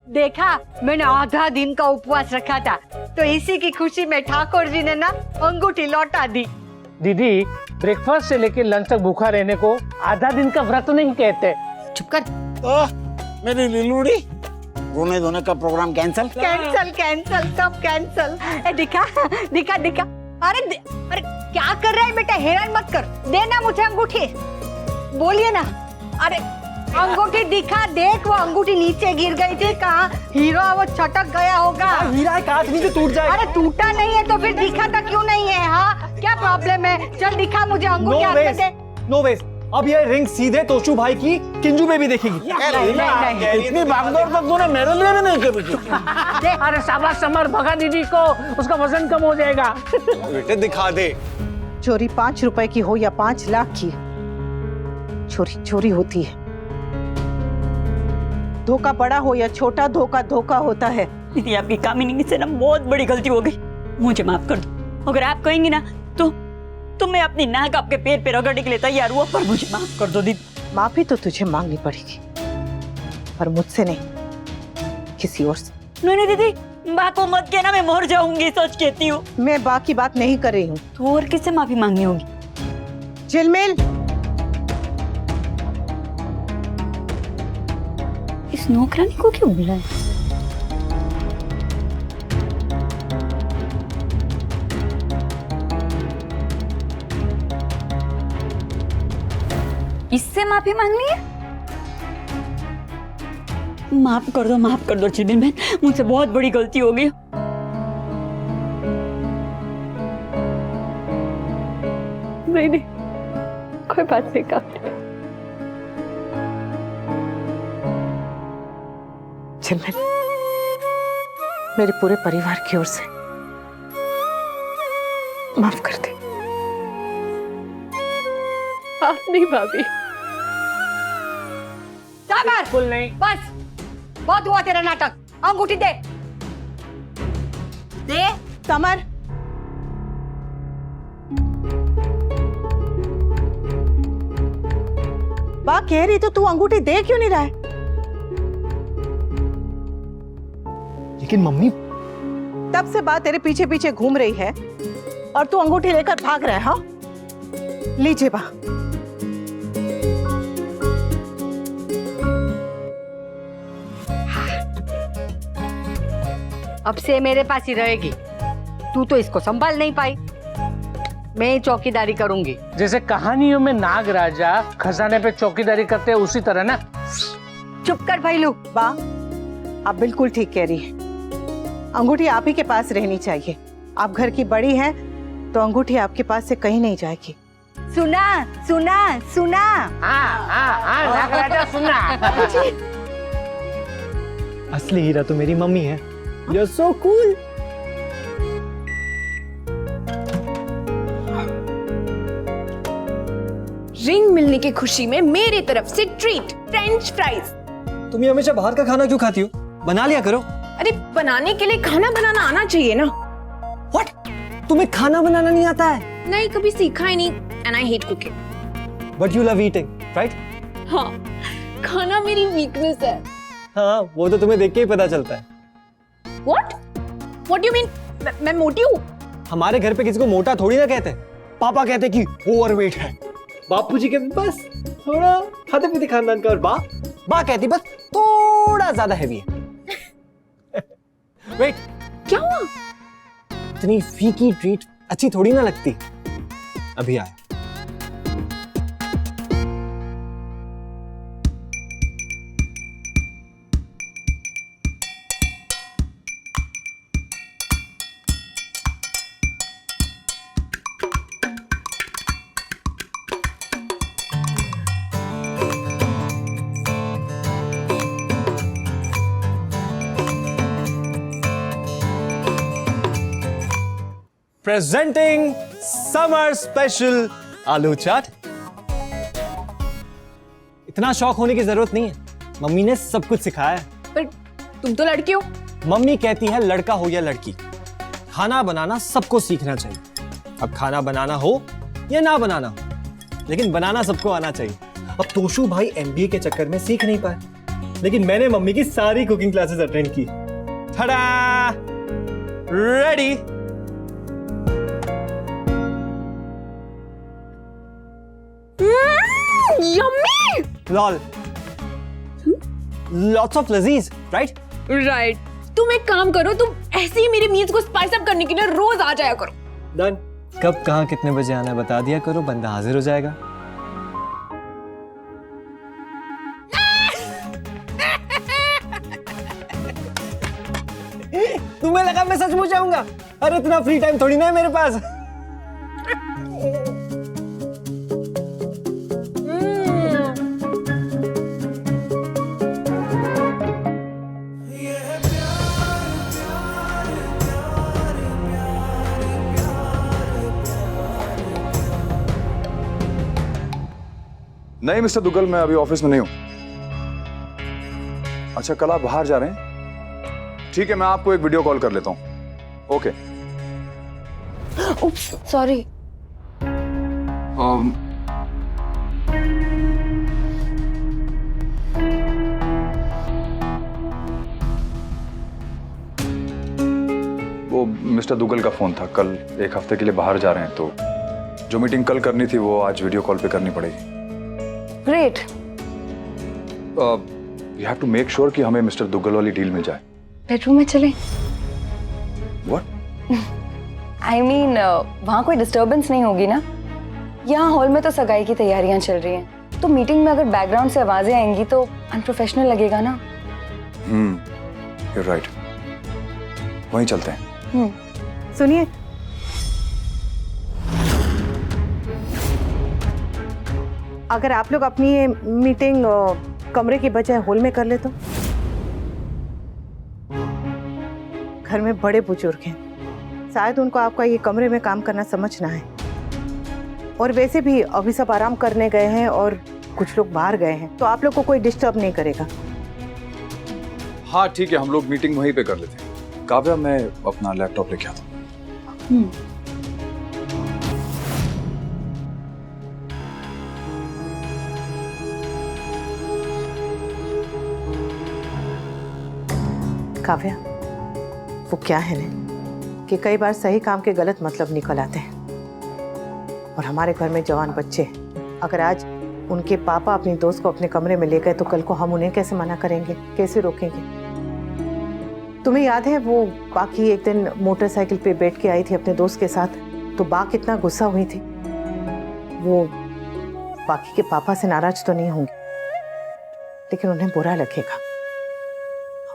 देखा, मैंने आधा दिन का उपवास रखा था, तो इसी की खुशी में ठाकुर जी ने ना अंगूठी लौटा दी। दीदी, ब्रेकफास्ट से लेकर लंच तक भूखा रहने को आधा दिन का व्रत नहीं कहते। चुप कर। मेरी लिलूड़ी, रोने धोने का प्रोग्राम कैंसल सब कैंसल। दिखा दिखा दिखा। अरे क्या कर रहा है बेटा, हैरान मत कर, देना मुझे अंगूठी। बोलिए ना। अरे अंगूठी दिखा, देख वो अंगूठी नीचे गिर गई थी, कहाँ हीरा वो छटक गया होगा। हीरा काट नीचे टूट जाएगा। अरे टूटा नहीं है तो फिर दिखाता क्यों नहीं है? हाँ, क्या प्रॉब्लम है? चल दिखा मुझे अंगूठी हाथ में दे। No waste. अब ये रिंग सीधे तोशु भाई की किंजू पे भी देखेगी। नहीं। इतनी भागदौड़ तक तूने मेरे लिए भी नहीं की। अरे शाबाश समर, भगा दीदी को, उसका वजन कम हो जाएगा। बेटे दिखा दे। चोरी 5 रुपए की हो या 5 लाख की, चोरी चोरी होती है। धोखा बड़ा हो या छोटा, धोखा धोखा होता है। दीदी, आपकी कामिनी से ना बहुत बड़ी गलती हो गई, मुझे माफ कर दो। अगर आप कहेंगी ना तो मैं अपनी नाक आपके पैर पे रगड़ने के लिए तैयार हुआ, पर मुझे माफ कर दो दीदी। माफी तो तुझे मांगनी पड़ेगी, पर मुझसे नहीं, किसी और से। नहीं दीदी, माँ को मत कहना, मैं मर जाऊंगी, सच कहती हूँ। मैं बा की बात नहीं कर रही हूँ। तो और किससे माफी मांगनी होगी? झिलमिल, इस नौकरानी को क्यों बुलाया? इससे माफी मांगनी है? माफ कर दो चिबिन बहन, मुझसे बहुत बड़ी गलती हो गई। नहीं, कोई बात नहीं का। झिलमिल, मेरे पूरे परिवार की ओर से माफ कर दे। नहीं भाभी। बिल्कुल नहीं। बस, बहुत हुआ तेरा नाटक। अंगूठी दे। दे। समर, बा कह रही तो तू अंगूठी दे क्यों नहीं रहा है? लेकिन मम्मी, तब से बात तेरे पीछे पीछे घूम रही है और तू अंगूठी लेकर भाग रहा है। हाँ, लीजिए बा। अब से मेरे पास ही रहेगी, तू तो इसको संभाल नहीं पाई। मैं ही चौकीदारी करूंगी। जैसे कहानियों में नाग राजा खजाने पे चौकीदारी करते हैं, उसी तरह ना। चुप कर भैलू। बा, आप बिल्कुल ठीक कह रही है। अंगूठी आप ही के पास रहनी चाहिए। आप घर की बड़ी हैं, तो अंगूठी आपके पास से कहीं नहीं जाएगी। सुना सुना सुना। हाँ, नाग राजा सुना। असली हीरा तो मेरी मम्मी है। You're so cool. रिंग मिलने की खुशी में मेरी तरफ से ट्रीट, फ्रेंच फ्राइज। तुम ये हमेशा बाहर का खाना क्यों खाती हो? बना लिया करो। अरे बनाने के लिए खाना बनाना आना चाहिए ना। What? तुम्हें खाना बनाना नहीं आता है? नहीं, कभी सीखा ही नहीं। And I hate cooking. But you love eating, right? हाँ, खाना मेरी वीकनेस है। हाँ, वो तो तुम्हें देख के ही पता चलता है। What? What do you mean? मैं मोटी हूँ? हमारे घर पे किसी को मोटा थोड़ी ना कहते। पापा कहते कि ओवरवेट है। बापूजी कहते बस थोड़ा खाते पीते खानदान का, और बा कहती बस थोड़ा ज्यादा हैवी है। वेट, क्या हुआ? इतनी फीकी ट्रीट अच्छी थोड़ी ना लगती। अभी आया। प्रेजेंटिंग समर स्पेशल आलू चाट। इतना शौक होने की जरूरत नहीं है, मम्मी ने सब कुछ सिखाया है। पर तुम तो लड़की हो। मम्मी कहती है लड़का हो या लड़की, खाना बनाना सबको सीखना चाहिए। अब खाना बनाना हो या ना बनाना हो, लेकिन बनाना सबको आना चाहिए। अब तोशु भाई एमबीए के चक्कर में सीख नहीं पाए, लेकिन मैंने मम्मी की सारी कुकिंग क्लासेस अटेंड की। ठड़ा ready. Yummy lol lots of लजीज राइट। राइट। तुम एक काम करो, तुम ऐसे ही मेरे मील्स को स्पाइस अप करने के लिए रोज आ जाया करो। डन। कब कहाँ कितने बजे आना है बता दिया करो, बंदा हाजिर हो जाएगा। तुम्हें लगा मैं सचमुच आऊंगा? अरे इतना फ्री टाइम थोड़ी ना है मेरे पास। नहीं मिस्टर दुग्गल, मैं अभी ऑफिस में नहीं हूं। अच्छा, कल आप बाहर जा रहे हैं? ठीक है, मैं आपको एक वीडियो कॉल कर लेता हूं। ओके। उप्स, सॉरी। वो मिस्टर दुग्गल का फोन था। कल एक हफ्ते के लिए बाहर जा रहे हैं, तो जो मीटिंग कल करनी थी वो आज वीडियो कॉल पे करनी पड़ेगी। Great. You have to make sure कि हमें मिस्टर दुग्गल वाली डील मिल जाए। बेडरूम में चले? व्हाट? आई मीन वहाँ कोई डिस्टरबेंस नहीं होगी ना? यहाँ हॉल में तो सगाई की तैयारियां चल रही हैं, तो मीटिंग में अगर बैकग्राउंड से आवाजें आएंगी तो अनप्रोफेशनल लगेगा ना। you're right. वहीं चलते हैं। सुनिए, अगर आप लोग अपनी ये मीटिंग कमरे की बजाय हॉल में कर ले तो? घर में बड़े बुजुर्ग हैं, शायद उनको आपका ये कमरे में काम करना समझ ना है। और वैसे भी अभी सब आराम करने गए हैं और कुछ लोग बाहर गए हैं, तो आप लोग को कोई डिस्टर्ब नहीं करेगा। हाँ ठीक है, हम लोग मीटिंग वहीं पे कर लेते हैं। काव्या, मैं अपना लैपटॉप लेके आता हूँ। काव्या, वो क्या है ना कि कई बार सही काम के गलत मतलब निकल आते हैं। और हमारे घर में जवान बच्चे, अगर आज उनके पापा अपनी दोस्त को अपने कमरे में ले गए तो कल को हम उन्हें कैसे मना करेंगे, कैसे रोकेंगे? तुम्हें याद है वो बाकी एक दिन मोटरसाइकिल पे बैठ के आई थी अपने दोस्त के साथ, तो बा कितना गुस्सा हुई थी। वो बाकी के पापा से नाराज तो नहीं होंगे, लेकिन उन्हें बुरा लगेगा।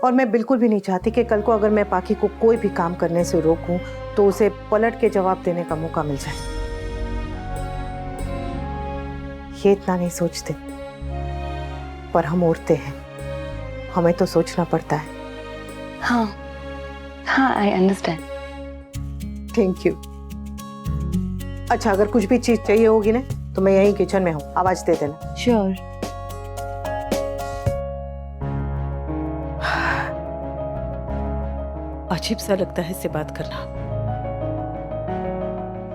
और मैं बिल्कुल भी नहीं चाहती कि कल को अगर मैं पाकी को कोई भी काम करने से रोकूं तो उसे पलट के जवाब देने का मौका मिल जाए। ये इतना नहीं सोचते, पर हम औरतें हैं, हमें तो सोचना पड़ता है। हाँ हाँ, आई अंडरस्टैंड। Thank you. अच्छा, अगर कुछ भी चीज चाहिए होगी ना तो मैं यहीं किचन में हूँ, आवाज दे देना। श्योर। अजीब सा लगता है इससे बात करना,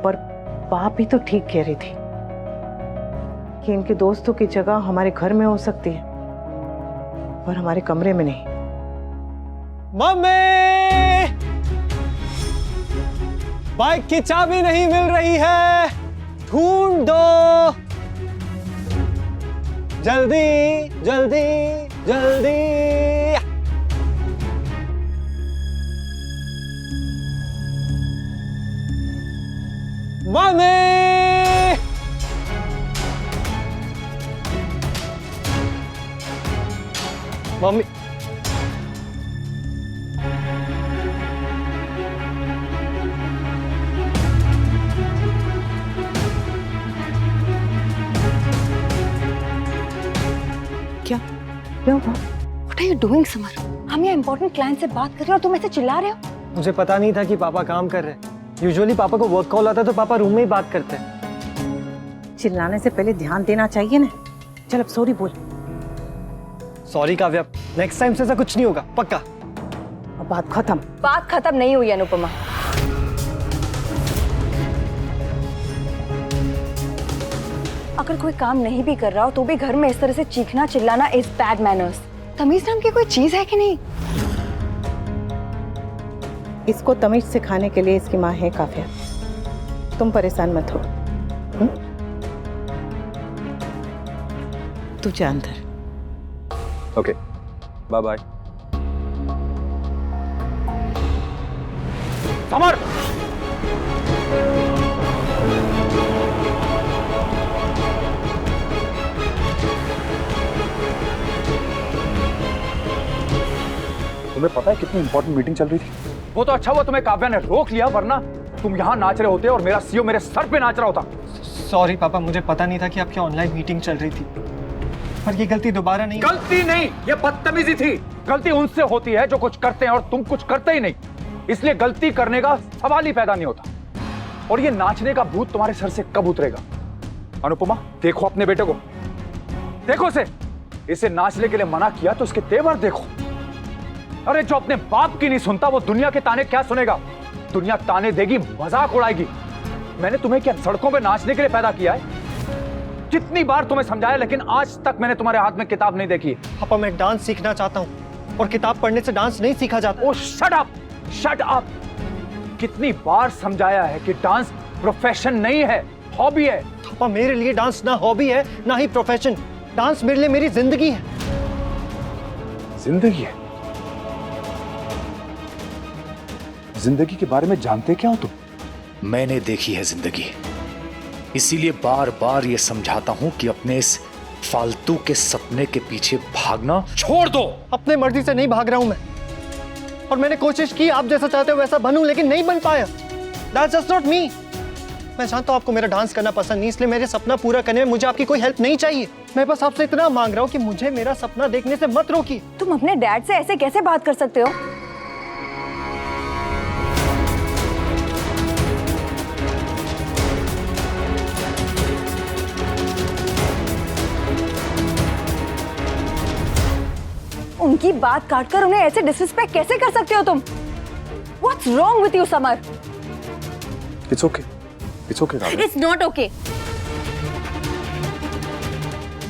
पर बाप भी तो ठीक कह रही थी कि इनके दोस्तों की जगह हमारे घर में हो सकती है, पर हमारे कमरे में नहीं। मम्मी, बाइक की चाबी नहीं मिल रही है, ढूंढ दो जल्दी जल्दी जल्दी। मम्मी, मम्मी, क्या हुआ? What are you doing, summer? हम यहाँ इम्पोर्टेंट क्लाइंट से बात कर रहे हो और तुम ऐसे चिल्ला रहे हो? मुझे पता नहीं था कि पापा काम कर रहे हैं। यूजुअली पापा को वर्क कॉल आता है तो पापा रूम में ही बात करते हैं। चिल्लाने से पहले ध्यान देना चाहिए ना। चल अब सॉरी बोल। सॉरी काव्या, नेक्स्ट टाइम से ऐसा कुछ नहीं होगा, पक्का। अब बात खत्म। बात खत्म नहीं हुई अनुपमा। अगर कोई काम नहीं भी कर रहा हो तो भी घर में इस तरह से चीखना चिल्लाना इज बैड मैनर्स। तमीज नाम की कोई चीज है कि नहीं? इसको तमीज सिखाने के लिए इसकी माँ है काव्या। तुम परेशान मत हो। तू जा अंदर। Okay, bye bye. समर, तुम्हें पता है कितनी इंपॉर्टेंट मीटिंग चल रही थी? वो तो अच्छा हुआ तुम्हें काव्या ने रोक लिया, वरना तुम यहाँ नाच रहे होते और मेरा सीईओ मेरे सर पे नाच रहा होता। सॉरी पापा, मुझे पता नहीं था कि आपकी ऑनलाइन मीटिंग चल रही थी। पर ये गलती दोबारा नहीं। गलती नहीं, ये बदतमीजी थी। गलती उनसे होती है जो कुछ करते हैं और तुम कुछ करते ही नहीं, इसलिए गलती करने का सवाल ही पैदा नहीं होता। और ये नाचने का भूत तुम्हारे सर से कब उतरेगा? अनुपमा, देखो अपने बेटे को, देखो इसे नाचने के लिए मना किया तो उसके तेवर देखो। अरे जो अपने बाप की नहीं सुनता वो दुनिया के ताने क्या सुनेगा? दुनिया ताने देगी, मजाक उड़ाएगी। मैंने तुम्हें क्या सड़कों पे नाचने के लिए पैदा किया है? कितनी बार तुम्हें समझाया, लेकिन आज तक मैंने तुम्हारे हाथ में किताब नहीं देखी। पापा, मैं डांस सीखना चाहता हूँ और किताब पढ़ने से डांस नहीं सीखा जाता। ओह शट अप, शट अप। कितनी बार समझाया है कि डांस प्रोफेशन नहीं है, हॉबी है। पापा, मेरे लिए डांस ना हॉबी है ना ही प्रोफेशन। डांस मेरे लिए मेरी जिंदगी है। जिंदगी है? जिंदगी के बारे में जानते क्या हो तुम? मैंने देखी है जिंदगी, इसीलिए बार बार ये समझाता हूं कि अपने इस फालतू के सपने के पीछे भागना छोड़ दो। अपने मर्जी से नहीं भाग रहा हूं मैं, और मैंने कोशिश की आप जैसा चाहते हो वैसा बनूं, लेकिन नहीं बन पाया। That's just not me। मैं जानता हूं आपको मेरा डांस करना पसंद नहीं, इसलिए मेरे सपना पूरा करने में मुझे आपकी कोई हेल्प नहीं चाहिए। मैं बस आपसे इतना मांग रहा हूं कि मुझे मेरा सपना देखने से मत रोकिए। तुम अपने डैड से ऐसे कैसे बात कर सकते हो? उनकी बात काटकर उन्हें ऐसे डिसरिस्पेक्ट कैसे कर सकते हो तुम? What's wrong with you, summer? It's okay. It's okay, Kavya. It's not okay।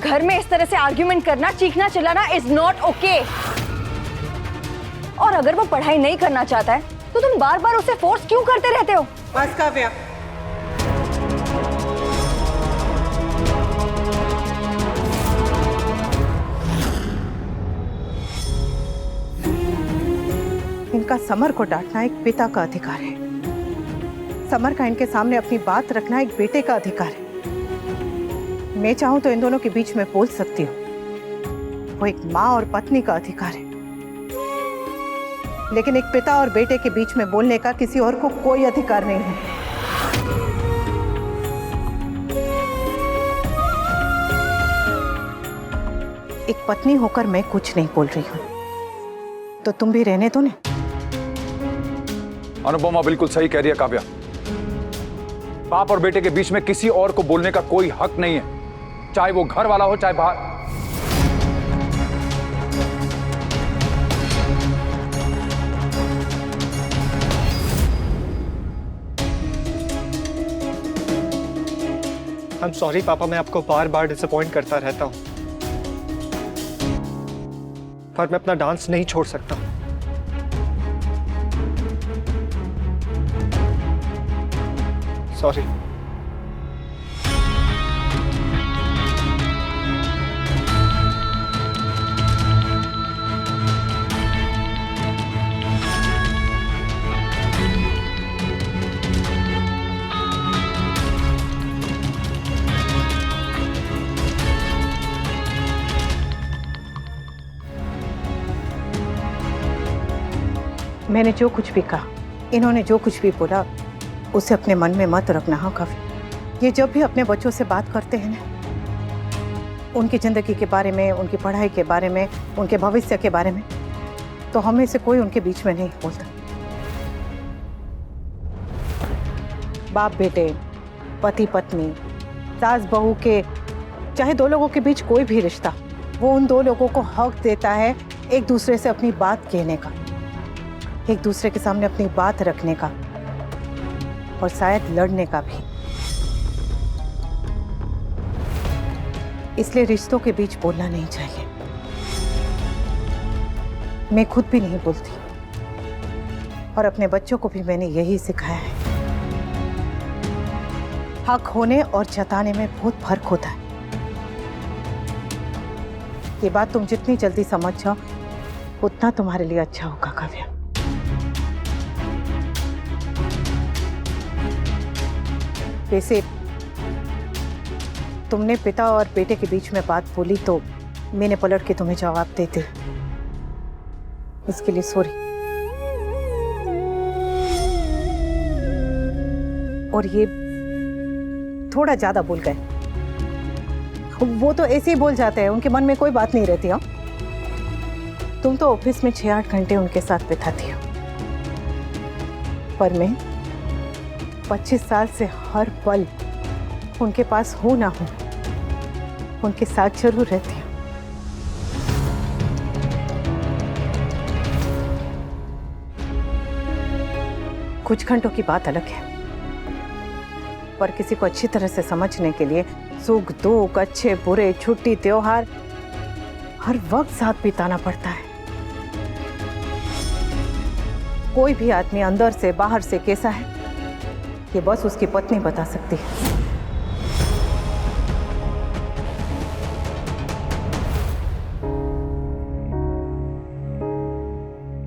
घर में इस तरह से आर्ग्यूमेंट करना, चीखना चिल्लाना is not okay। और अगर वो पढ़ाई नहीं करना चाहता है तो तुम बार बार उसे फोर्स क्यों करते रहते हो? बस काव्या, इनका समर को डांटना एक पिता का अधिकार है। समर का इनके सामने अपनी बात रखना एक बेटे का अधिकार है। मैं चाहूं तो इन दोनों के बीच में बोल सकती हूँ, वो एक माँ और पत्नी का अधिकार है। लेकिन एक पिता और बेटे के बीच में बोलने का किसी और को कोई अधिकार नहीं है। एक पत्नी होकर मैं कुछ नहीं बोल रही हूँ, तो तुम भी रहने दो ना। अनुपमा बिल्कुल सही कह रही है काव्या। बाप और बेटे के बीच में किसी और को बोलने का कोई हक नहीं है, चाहे वो घर वाला हो चाहे बाहर। I'm sorry पापा, मैं आपको बार बार डिसअपॉइंट करता रहता हूँ, पर मैं अपना डांस नहीं छोड़ सकता। सॉरी। मैंने जो कुछ भी कहा, इन्होंने जो कुछ भी बोला, उसे अपने मन में मत रखना। हाँ काफी। ये जब भी अपने बच्चों से बात करते हैं ना, उनकी जिंदगी के बारे में, उनकी पढ़ाई के बारे में, उनके भविष्य के बारे में, तो हमें से कोई उनके बीच में नहीं बोलता। बाप बेटे, पति पत्नी, सास बहू के, चाहे दो लोगों के बीच कोई भी रिश्ता, वो उन दो लोगों को हक देता है एक दूसरे से अपनी बात कहने का, एक दूसरे के सामने अपनी बात रखने का, और शायद लड़ने का भी। इसलिए रिश्तों के बीच बोलना नहीं चाहिए। मैं खुद भी नहीं बोलती, और अपने बच्चों को भी मैंने यही सिखाया है। हक होने और जताने में बहुत फर्क होता है। ये बात तुम जितनी जल्दी समझ जाओ उतना तुम्हारे लिए अच्छा होगा काव्या। वैसे तुमने पिता और बेटे के बीच में बात बोली तो मैंने पलट के तुम्हें जवाब देते, इसके लिए सॉरी। और ये थोड़ा ज्यादा बोल गए। वो तो ऐसे ही बोल जाते हैं, उनके मन में कोई बात नहीं रहती। हाँ, तुम तो ऑफिस में 6-8 घंटे उनके साथ बिताती हो, पर मैं 25 साल से हर पल उनके पास हूं ना हूं, उनके साथ जरूर रहती हूँ। कुछ घंटों की बात अलग है, पर किसी को अच्छी तरह से समझने के लिए सुख दुख, अच्छे बुरे, छुट्टी, त्योहार, हर वक्त साथ बिताना पड़ता है। कोई भी आदमी अंदर से बाहर से कैसा है ये बस उसकी पत्नी बता सकती है।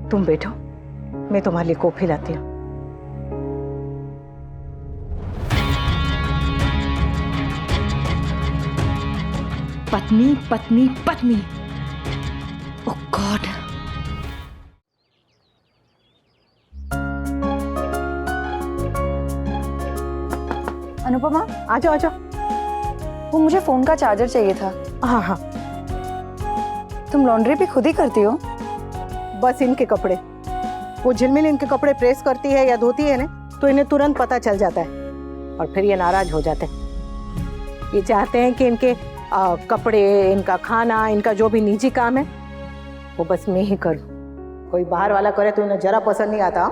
तुम बैठो, मैं तुम्हारे लिए कॉफी लाती हूँ। पत्नी पत्नी पत्नी, ओह गॉड। अनुपमा, आ जाओ आ जाओ। वो मुझे फोन का चार्जर चाहिए था। हाँ हाँ, तुम लॉन्ड्री भी खुद ही करती हो? बस इनके कपड़े, वो झिलमिल इनके कपड़े प्रेस करती है या धोती है ना, तो इन्हें तुरंत पता चल जाता है और फिर ये नाराज हो जाते हैं। ये चाहते हैं कि इनके कपड़े, इनका खाना, इनका जो भी निजी काम है वो बस मैं ही करूं। कोई बाहर वाला करे तो इन्हें जरा पसंद नहीं आता।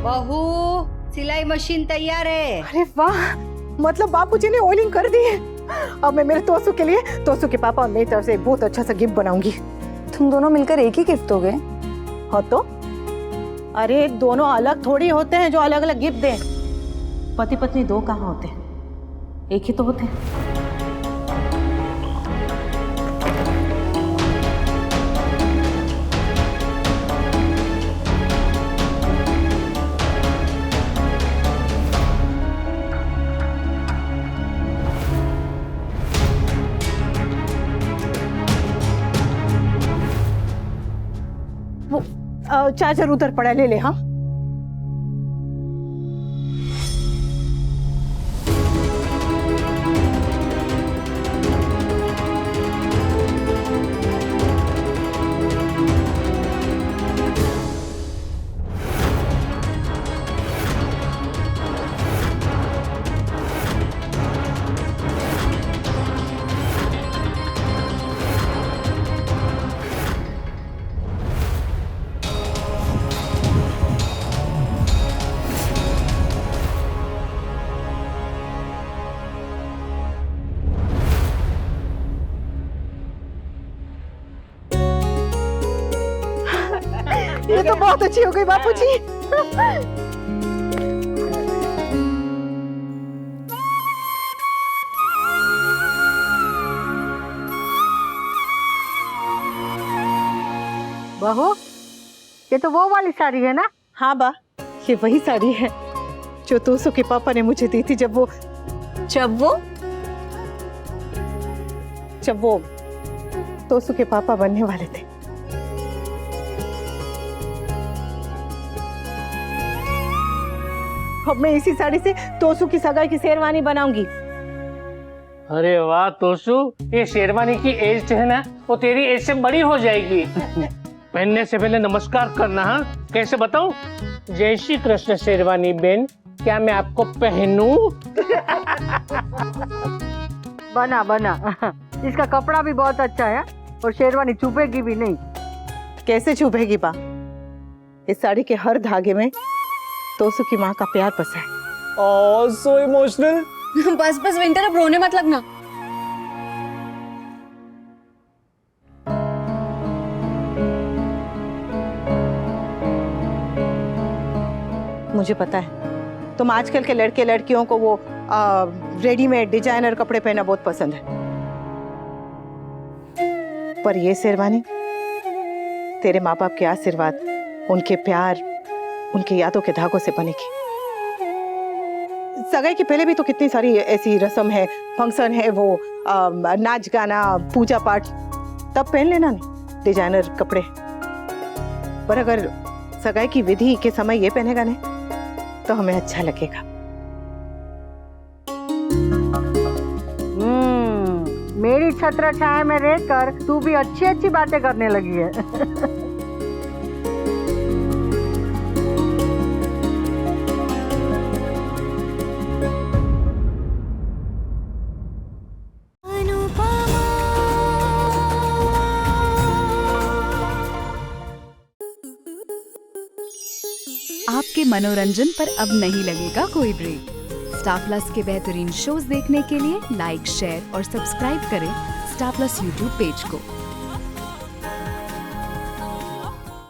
बहू, सिलाई मशीन तैयार है। अरे वाह, मतलब बापूजी ने ऑयलिंग कर दी है। अब मैं मेरे तोसू के लिए, तोसू के पापा और मेरी तरफ से एक बहुत अच्छा सा गिफ्ट बनाऊंगी। तुम दोनों मिलकर एक ही गिफ्ट दोगे? हो तो अरे दोनों अलग थोड़ी होते हैं जो अलग अलग गिफ्ट दें। पति पत्नी दो कहाँ होते हैं, एक ही तो होते हैं। वो चार्जर उधर पड़ा, ले ले। हाँ, ये तो बहुत अच्छी हो गई बापूजी। बहू, ये तो वो वाली साड़ी है ना? हाँ बा, ये वही साड़ी है जो तोसू के पापा ने मुझे दी थी जब वो तोसू के पापा बनने वाले थे। अब मैं इसी साड़ी से तोसू की सगाई की शेरवानी बनाऊंगी। अरे वाह तोसू, ये शेरवानी की एज जो है ना वो तेरी एज से बड़ी हो जाएगी। पहनने से पहले नमस्कार करना। हाँ, कैसे बताऊं? जय श्री कृष्ण शेरवानी बेन, क्या मैं आपको पहनूं? बना बना, इसका कपड़ा भी बहुत अच्छा है और शेरवानी चुभेगी भी नहीं। कैसे चुभेगी बा? इस साड़ी के हर धागे में तोसू की माँ का प्यार बसा है। Oh, so emotional. बस बस विंटर, अब रोने मत लगना। मुझे पता है तुम आजकल के लड़के लड़कियों को वो रेडीमेड डिजाइनर कपड़े पहनना बहुत पसंद है, पर ये शेरवानी तेरे माँ बाप के आशीर्वाद, उनके प्यार, उनकी यादों के धागों से बनेगी। सगाई के पहले भी तो कितनी सारी ऐसी रस्म है, फंक्शन है, वो नाच गाना, पूजा पाठ, तब पहन लेना नहीं डिजाइनर कपड़े। पर अगर सगाई की विधि के समय ये पहनेगा नहीं तो हमें अच्छा लगेगा। मेरी छत्र छाया में रहकर तू भी अच्छी अच्छी बातें करने लगी है। आपके मनोरंजन पर अब नहीं लगेगा कोई ब्रेक। स्टार प्लस के बेहतरीन शोज देखने के लिए लाइक, शेयर और सब्सक्राइब करें स्टार प्लस यूट्यूब पेज को।